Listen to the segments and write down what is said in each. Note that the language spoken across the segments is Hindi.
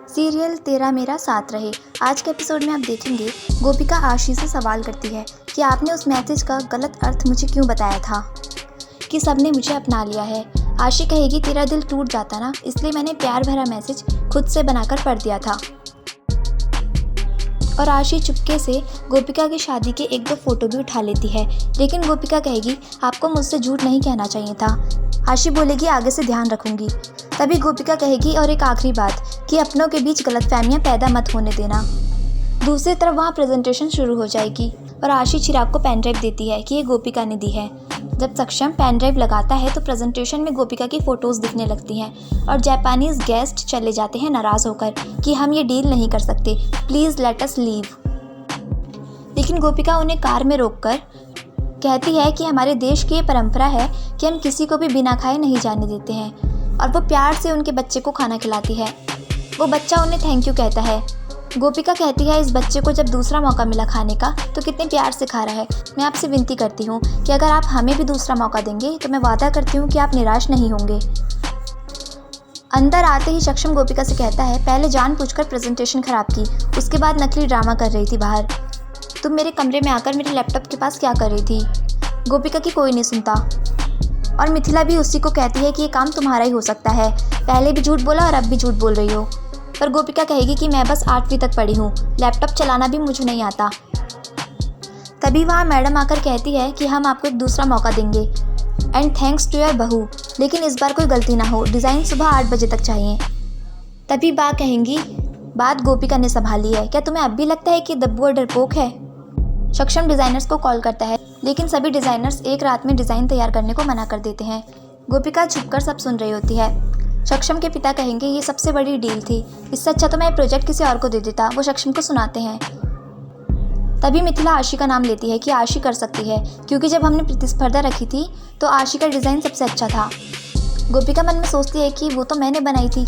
सीरियल तेरा मेरा साथ रहे। आज के एपिसोड में आप देखेंगे गोपिका आशी से सवाल करती है कि आपने उस मैसेज का गलत अर्थ मुझे क्यों बताया था कि सबने मुझे अपना लिया है। आशी कहेगी तेरा दिल टूट जाता ना, इसलिए मैंने प्यार भरा मैसेज खुद से बनाकर पढ़ दिया था। और आशी चुपके से गोपिका की शादी के 1-2 फ़ोटो भी उठा लेती है, लेकिन गोपिका कहेगी आपको मुझसे झूठ नहीं कहना चाहिए था। आशी बोलेगी आगे से ध्यान रखूंगी। तभी गोपिका कहेगी और एक आखिरी बात कि अपनों के बीच गलतफहमियां पैदा मत होने देना। दूसरी तरफ वहाँ प्रेजेंटेशन शुरू हो जाएगी और आशी चिराग को पेन ड्राइव देती है कि ये गोपिका ने दी है। जब सक्षम पेन ड्राइव लगाता है तो प्रेजेंटेशन में गोपिका की फ़ोटोज़ दिखने लगती हैं और जापानीज़ गेस्ट चले जाते हैं नाराज़ होकर कि हम ये डील नहीं कर सकते, प्लीज़ लेट अस लीव। लेकिन गोपिका उन्हें कार में रोककर कहती है कि हमारे देश की ये परंपरा है कि हम किसी को भी बिना खाए नहीं जाने देते हैं, और वो प्यार से उनके बच्चे को खाना खिलाती है। वो बच्चा उन्हें थैंक यू कहता है। गोपिका कहती है इस बच्चे को जब दूसरा मौका मिला खाने का तो कितने प्यार से खा रहा है। मैं आपसे विनती करती हूँ कि अगर आप हमें भी दूसरा मौका देंगे तो मैं वादा करती हूँ कि आप निराश नहीं होंगे। अंदर आते ही सक्षम गोपिका से कहता है पहले जानबूझकर प्रेजेंटेशन खराब की, उसके बाद नकली ड्रामा कर रही थी बाहर। तुम मेरे कमरे में आकर मेरे लैपटॉप के पास क्या कर रही थी। गोपिका की कोई नहीं सुनता और मिथिला भी उसी को कहती है कि ये काम तुम्हारा ही हो सकता है, पहले भी झूठ बोला और अब भी झूठ बोल रही हो। पर गोपिका कहेगी कि मैं बस 8वीं तक पढ़ी हूँ, लैपटॉप चलाना भी मुझे नहीं आता। तभी वहाँ मैडम आकर कहती है कि हम आपको एक दूसरा मौका देंगे एंड थैंक्स टू योर बहू, लेकिन इस बार कोई गलती ना हो, डिज़ाइन सुबह 8 बजे तक चाहिए। तभी बा कहेंगी बात गोपिका ने संभाली है, क्या तुम्हें अब भी लगता है कि दब्बू डरपोक है। सक्षम डिज़ाइनर्स को कॉल करता है, लेकिन सभी डिज़ाइनर्स एक रात में डिज़ाइन तैयार करने को मना कर देते हैं। गोपिका छुपकर सब सुन रही होती है। सक्षम के पिता कहेंगे ये सबसे बड़ी डील थी, इससे अच्छा तो मैं प्रोजेक्ट किसी और को दे देता। वो सक्षम को सुनाते हैं। तभी मिथिला आशी का नाम लेती है कि आशी कर सकती है, क्योंकि जब हमने प्रतिस्पर्धा रखी थी तो आशी का डिज़ाइन सबसे अच्छा था। गोपिका मन में सोचती है कि वो तो मैंने बनाई थी,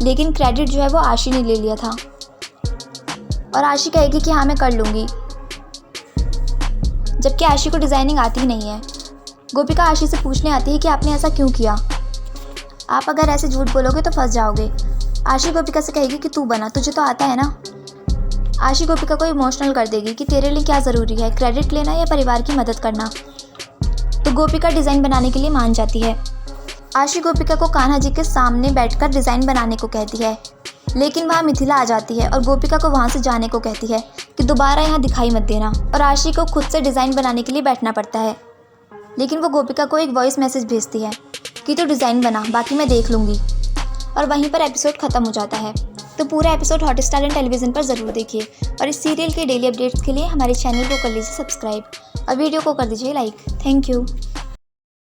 लेकिन क्रेडिट जो है वो आशी ने ले लिया था। और आशी कहेगी कि हाँ मैं कर लूँगी, जबकि आशी को डिज़ाइनिंग आती ही नहीं है। गोपिका आशी से पूछने आती है कि आपने ऐसा क्यों किया, आप अगर ऐसे झूठ बोलोगे तो फंस जाओगे। आशी गोपिका से कहेगी कि तू बना, तुझे तो आता है ना। आशी गोपिका को इमोशनल कर देगी कि तेरे लिए क्या ज़रूरी है, क्रेडिट लेना या परिवार की मदद करना। तो गोपिका डिज़ाइन बनाने के लिए मान जाती है। आशी गोपिका को कान्हा जी के सामने बैठकर डिज़ाइन बनाने को कहती है, लेकिन वहाँ मिथिला आ जाती है और गोपिका को वहाँ से जाने को कहती है कि दोबारा यहाँ दिखाई मत देना। और आशी को खुद से डिज़ाइन बनाने के लिए बैठना पड़ता है, लेकिन वो गोपिका को एक वॉइस मैसेज भेजती है कि तू डिज़ाइन बना, बाकी मैं देख लूँगी। और वहीं पर एपिसोड ख़त्म हो जाता है। तो पूरा एपिसोड हॉटस्टार एंड टेलीविज़न पर ज़रूर देखिए, और इस सीरियल के डेली अपडेट्स के लिए हमारे चैनल को कर लीजिए सब्सक्राइब और वीडियो को कर दीजिए लाइक। Thank you.